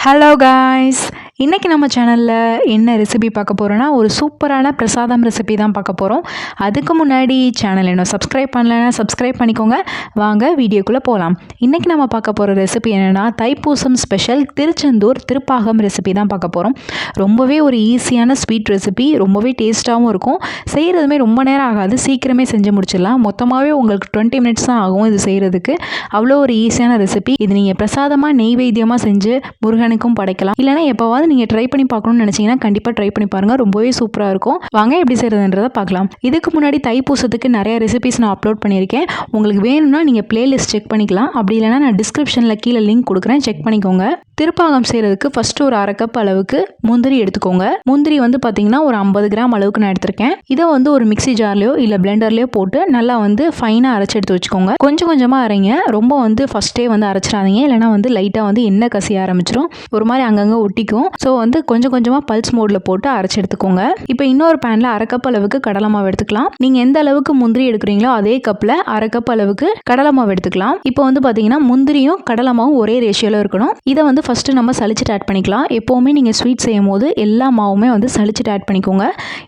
Hello guys, இன்றைக்கி நம்ம சேனலில் என்ன ரெசிபி பார்க்க போகிறோன்னா ஒரு சூப்பரான பிரசாதம் ரெசிபி தான் பார்க்க போகிறோம். அதுக்கு முன்னாடி சேனல் இன்னும் சப்ஸ்கிரைப் பண்ணலைன்னா சப்ஸ்கிரைப் பண்ணிக்கோங்க. வாங்க வீடியோக்குள்ளே போகலாம். இன்றைக்கி நம்ம பார்க்க போகிற ரெசிபி என்னென்னா தைப்பூசம் ஸ்பெஷல் திருச்செந்தூர் திருப்பாகம் ரெசிபி தான் பார்க்க போகிறோம். ரொம்பவே ஒரு ஈஸியான ஸ்வீட் ரெசிபி, ரொம்பவே டேஸ்ட்டாகவும் இருக்கும். செய்கிறதுமே ரொம்ப நேரம் ஆகாது, சீக்கிரமே செஞ்சு முடிச்சிடலாம். மொத்தமாகவே உங்களுக்கு 20 மினிட்ஸ் தான் ஆகும் இது செய்கிறதுக்கு. அவ்வளோ ஒரு ஈஸியான ரெசிபி. இது நீங்கள் பிரசாதமாக நெய்வேத்தியமாக செஞ்சு முருகனுக்கும் படைக்கலாம். இல்லைனா எப்போவாவது நீங்கள் ட்ரை பண்ணி பார்க்கணும்னு நினச்சிங்கன்னா கண்டிப்பாக ட்ரை பண்ணி பாருங்கள். ரொம்பவே சூப்பராக இருக்கும். வாங்க எப்படி செய்கிறதுன்றதை பார்க்கலாம். இதுக்கு முன்னாடி தைப்பூசத்துக்கு நிறைய ரெசிபிஸ் நான் அப்லோட் பண்ணியிருக்கேன். உங்களுக்கு வேணும்னா நீங்கள் பிளேலிஸ்ட் செக் பண்ணிக்கலாம். அப்படி இல்லைனா நான் டிஸ்கிரிப்ஷனில் கீழே லிங்க் கொடுக்குறேன், செக் பண்ணிக்கோங்க. திருப்பாகம் செய்கிறதுக்கு ஃபஸ்ட்டு ஒரு 1/2 கப் அளவுக்கு முந்திரி எடுத்துக்கோங்க. முந்திரி வந்து பார்த்தீங்கன்னா ஒரு 50 கிராம் அளவுக்கு நான் எடுத்திருக்கேன். இதை வந்து ஒரு மிக்ஸி ஜார்லையோ இல்லை பிளெண்டர்லையோ போட்டு நல்லா வந்து ஃபைனாக அரைச்சி எடுத்து வச்சுக்கோங்க. கொஞ்சம் கொஞ்சமாக அரைங்க, ரொம்ப வந்து ஃபஸ்ட்டே வந்து அரைச்சிடாதீங்க. இல்லைனா வந்து லைட்டாக வந்து எண்ணெய் கசிய ஆரம்பிச்சிடும், ஒரு மாதிரி அங்கங்கே ஒட்டிக்கும். ஸோ வந்து கொஞ்சம் கொஞ்சமாக பல்ஸ் மோடில் போட்டு அரைச்சி எடுத்துக்கோங்க. இப்போ இன்னொரு பேனில் 1/2 கப் அளவுக்கு கடலை மாவு எடுத்துக்கலாம். நீங்கள் எந்த அளவுக்கு முந்திரி எடுக்கிறீங்களோ அதே கப்பில் 1/2 கப் அளவுக்கு கடலை மாவு எடுத்துக்கலாம். இப்போ வந்து பார்த்தீங்கன்னா முந்திரியும் கடலை மாவும் ஒரே ரேஷியோவில் இருக்கணும். இதை வந்து ஃபஸ்ட்டு நம்ம சலிச்சுட்டு ஆட் பண்ணிக்கலாம். எப்போவுமே நீங்கள் ஸ்வீட் செய்யும் போது எல்லா மாவுமே வந்து சலிச்சுட்டு ஆட் பண்ணிக்கோங்க.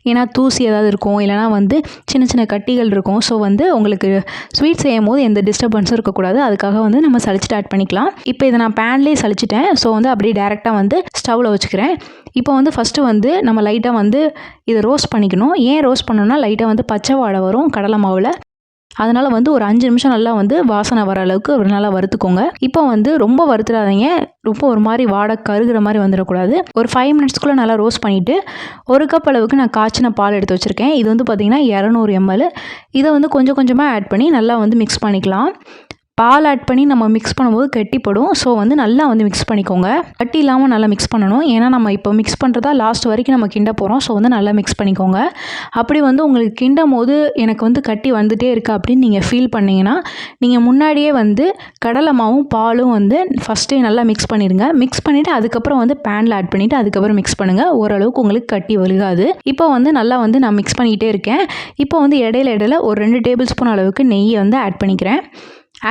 ஏன்னா தூசி ஏதாவது இருக்கும், இல்லைனா வந்து சின்ன சின்ன கட்டிகள் இருக்கும். ஸோ வந்து உங்களுக்கு ஸ்வீட் செய்யும் போது எந்த டிஸ்டர்பன்ஸும் இருக்கக்கூடாது. அதுக்காக வந்து நம்ம சலிச்சுட்டு ஆட் பண்ணிக்கலாம். இப்போ இதை நான் பேன்லேயே சலிச்சிட்டேன். ஸோ வந்து அப்படியே டேரெக்டாக வந்து ஸ்டவ்வில் வச்சுக்கிறேன். இப்போ வந்து ஃபஸ்ட்டு வந்து நம்ம லைட்டாக வந்து இதை ரோஸ்ட் பண்ணிக்கணும். ஏன் ரோஸ்ட் பண்ணணும்னா லைட்டாக வந்து பச்சை வாடை வரும் கடலை மாவில். அதனால் வந்து ஒரு 5 நிமிஷம் நல்லா வந்து வாசனை வர அளவுக்கு ஒரு நல்லா வறுத்துக்கோங்க. இப்போ வந்து ரொம்ப வறுத்துடாதீங்க, ரொம்ப ஒரு மாதிரி வாடை கருகிற மாதிரி வந்துடக்கூடாது. ஒரு 5 மினிட்ஸ்க்குள்ளே நல்லா ரோஸ்ட் பண்ணிவிட்டு 1 கப் அளவுக்கு நான் காய்ச்சின பால் எடுத்து வச்சுருக்கேன். இது வந்து பார்த்திங்கன்னா 200 ml. இதை வந்து கொஞ்சம் கொஞ்சமாக ஆட் பண்ணி நல்லா வந்து மிக்ஸ் பண்ணிக்கலாம். பால் ஆட் பண்ணி நம்ம மிக்ஸ் பண்ணும்போது கட்டிப்படும். ஸோ வந்து நல்லா வந்து மிக்ஸ் பண்ணிக்கோங்க. கட்டி இல்லாமல் நல்லா மிக்ஸ் பண்ணணும். ஏன்னா நம்ம இப்போ மிக்ஸ் பண்ணுறதா லாஸ்ட் வரைக்கும் நம்ம கிண்ட போகிறோம். ஸோ வந்து நல்லா மிக்ஸ் பண்ணிக்கோங்க. அப்படி வந்து உங்களுக்கு கிண்டும் போது எனக்கு வந்து கட்டி வந்துகிட்டே இருக்குது அப்படின்னு நீங்கள் ஃபீல் பண்ணிங்கன்னா நீங்கள் முன்னாடியே வந்து கடலை மாவும் பாலும் வந்து ஃபஸ்ட்டே நல்லா மிக்ஸ் பண்ணிடுங்க. மிக்ஸ் பண்ணிவிட்டு அதுக்கப்புறம் வந்து பேனில் ஆட் பண்ணிவிட்டு அதுக்கப்புறம் மிக்ஸ் பண்ணுங்கள். ஓரளவுக்கு உங்களுக்கு கட்டி வழுகாது. இப்போ வந்து நல்லா வந்து நான் மிக்ஸ் பண்ணிக்கிட்டே இருக்கேன். இப்போ வந்து இடையில ஒரு 2 டேபிள் ஸ்பூன் அளவுக்கு நெய்யை வந்து ஆட் பண்ணிக்கிறேன்.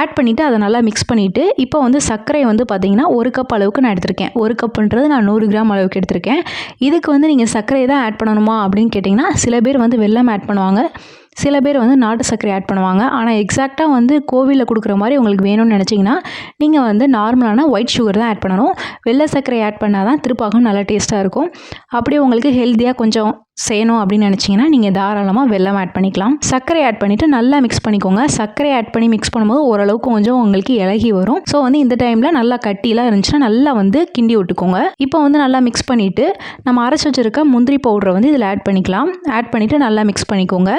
ஆட் பண்ணிவிட்டு அதை நல்லா மிக்ஸ் பண்ணிவிட்டு இப்போ வந்து சர்க்கரை வந்து பார்த்திங்கன்னா 1 கப் அளவுக்கு நான் எடுத்திருக்கேன். 1 கப்புன்றது நான் 100 கிராம் அளவுக்கு எடுத்திருக்கேன். இதுக்கு வந்து நீங்கள் சர்க்கரை தான் ஆட் பண்ணணுமா அப்படின்னு கேட்டிங்கன்னா சில பேர் வந்து வெல்லம் ஆட் பண்ணுவாங்க, சில பேர் வந்து நாட்டு சர்க்கரை ஆட் பண்ணுவாங்க. ஆனால் எக்ஸாக்டாக வந்து கோவிலில் கொடுக்குற மாதிரி உங்களுக்கு வேணும்னு நினச்சிங்கன்னா நீங்கள் வந்து நார்மலான ஒயிட் சுகர் தான் ஆட் பண்ணணும். வெள்ளை சர்க்கரை ஆட் பண்ணால் தான் திருப்பாகம் நல்லா டேஸ்ட்டாக இருக்கும். அப்படியே உங்களுக்கு ஹெல்த்தியாக கொஞ்சம் செய்யணும் அப்படின்னு நினச்சிங்கன்னா நீங்கள் தாராளமாக வெல்லம் ஆட் பண்ணிக்கலாம். சர்க்கரை ஆட் பண்ணிவிட்டு நல்லா மிக்ஸ் பண்ணிக்கோங்க. சர்க்கரை ஆட் பண்ணி மிக்ஸ் பண்ணும்போது ஓரளவுக்கு கொஞ்சம் உங்களுக்கு இலகி வரும். ஸோ வந்து இந்த டைமில் நல்லா கட்டிலாம் இருந்துச்சுன்னா நல்லா வந்து கிண்டி விட்டுக்கோங்க. இப்போ வந்து நல்லா மிக்ஸ் பண்ணிவிட்டு நம்ம அரைச்சி வச்சுருக்க முந்திரி பவுடரை வந்து இதில் ஆட் பண்ணிக்கலாம். ஆட் பண்ணிவிட்டு நல்லா மிக்ஸ் பண்ணிக்கோங்க.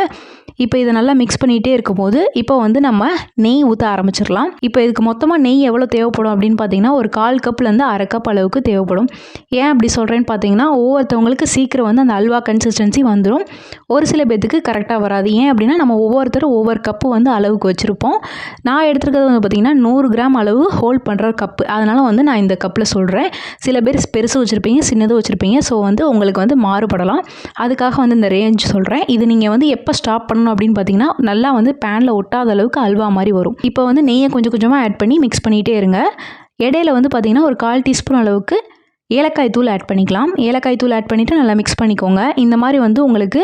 இப்போ இதை நல்லா மிக்ஸ் பண்ணிகிட்டே இருக்கும்போது இப்போ வந்து நம்ம நெய் ஊற்ற ஆரம்பிச்சிடலாம். இப்போ இதுக்கு மொத்தமாக நெய் எவ்வளோ தேவைப்படும் அப்படின்னு பார்த்தீங்கன்னா ஒரு 1/4 கப்லேருந்து 1/2 கப் அளவுக்கு தேவைப்படும். ஏன் அப்படி சொல்கிறேன்னு பார்த்தீங்கன்னா ஒவ்வொருத்தவங்களுக்கு சீக்கிரம் வந்து அந்த அல்வா கன்சிஸ்டன்சி வந்துடும். ஒரு சில பேத்துக்கு கரெக்டாக வராது. ஏன் அப்படின்னா நம்ம ஒவ்வொருத்தரும் ஒவ்வொரு கப்பு வந்து அளவுக்கு வச்சுருப்போம். நான் எடுத்துருக்கிறது வந்து பார்த்திங்கன்னா 100 கிராம் அளவு ஹோல்ட் பண்ணுற கப்பு. அதனால் வந்து நான் இந்த கப்பில் சொல்கிறேன். சில பேர் பெருசு வச்சுருப்பீங்க, சின்னது வச்சுருப்பீங்க. ஸோ வந்து உங்களுக்கு வந்து மாறுபடலாம். அதுக்காக வந்து இந்த ரேஞ்ச் சொல்கிறேன். இது நீங்கள் வந்து எப்போ ஸ்டாப் பண்ணணும் அப்படின்னு பார்த்தீங்கன்னா நல்லா வந்து பேனில் ஒட்டாத அளவுக்கு அல்வா மாதிரி வரும். இப்போ வந்து நெய்யை கொஞ்சம் கொஞ்சமாக ஆட் பண்ணி மிக்ஸ் பண்ணிகிட்டே இருங்க. இடையில வந்து பார்த்திங்கன்னா ஒரு 1/4 டீஸ்பூன் அளவுக்கு ஏலக்காய் தூள் ஆட் பண்ணிக்கலாம். ஏலக்காய் தூள் ஆட் பண்ணிவிட்டு நல்லா மிக்ஸ் பண்ணிக்கோங்க. இந்த மாதிரி வந்து உங்களுக்கு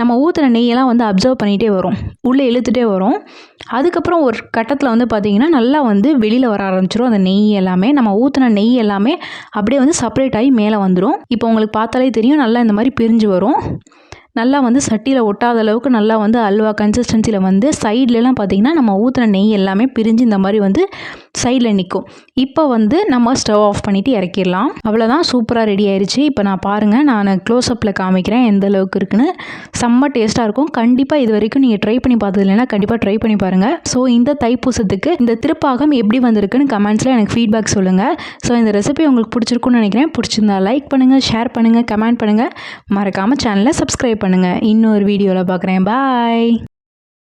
நம்ம ஊற்றுன நெய்யெல்லாம் வந்து அப்சர்வ் பண்ணிகிட்டே வரும், உள்ளே இழுத்துகிட்டே வரும். அதுக்கப்புறம் ஒரு கட்டத்தில் வந்து பார்த்திங்கன்னா நல்லா வந்து வெளியில் வர ஆரம்பிச்சிடும். அந்த நெய் எல்லாமே நம்ம ஊற்றின நெய் எல்லாமே அப்படியே வந்து செப்பரேட் ஆகி மேலே வந்துடும். இப்போ உங்களுக்கு பார்த்தாலே தெரியும் நல்லா இந்த மாதிரி பிரிஞ்சு வரும். நல்லா வந்து சட்டியில் ஒட்டாத அளவுக்கு நல்லா வந்து அல்வா கன்சிஸ்டன்சியில் வந்து சைட்லலாம் பார்த்திங்கன்னா நம்ம ஊற்றின நெய் எல்லாமே பிரிஞ்சு இந்த மாதிரி வந்து சைடில் நிற்கும். இப்போ வந்து நம்ம ஸ்டவ் ஆஃப் பண்ணிவிட்டு இறக்கிடலாம். அவ்வளோதான், சூப்பராக ரெடி ஆயிடுச்சு. இப்போ நான் பாருங்கள், நான் க்ளோஸ்அப்பில் காமிக்கிறேன் எந்த அளவுக்கு இருக்குன்னு. செம்ம டேஸ்ட்டாக இருக்கும். கண்டிப்பாக இது வரைக்கும் நீங்கள் ட்ரை பண்ணி பார்த்தது இல்லைன்னா கண்டிப்பாக ட்ரை பண்ணி பாருங்கள். ஸோ இந்த தைப்பூசத்துக்கு இந்த திருப்பாகம் எப்படி வந்திருக்குன்னு கமெண்ட்ஸில் எனக்கு ஃபீட்பேக் சொல்லுங்கள். ஸோ இந்த ரெசிபி உங்களுக்கு பிடிச்சிருக்குன்னு நினைக்கிறேன். பிடிச்சிருந்தா லைக் பண்ணுங்கள், ஷேர் பண்ணுங்கள், கமெண்ட் பண்ணுங்கள். மறக்காமல் சேனலை சப்ஸ்கிரைப் பண்ணுங்கள். இன்னொரு வீடியோவில் பார்க்குறேன். பாய்.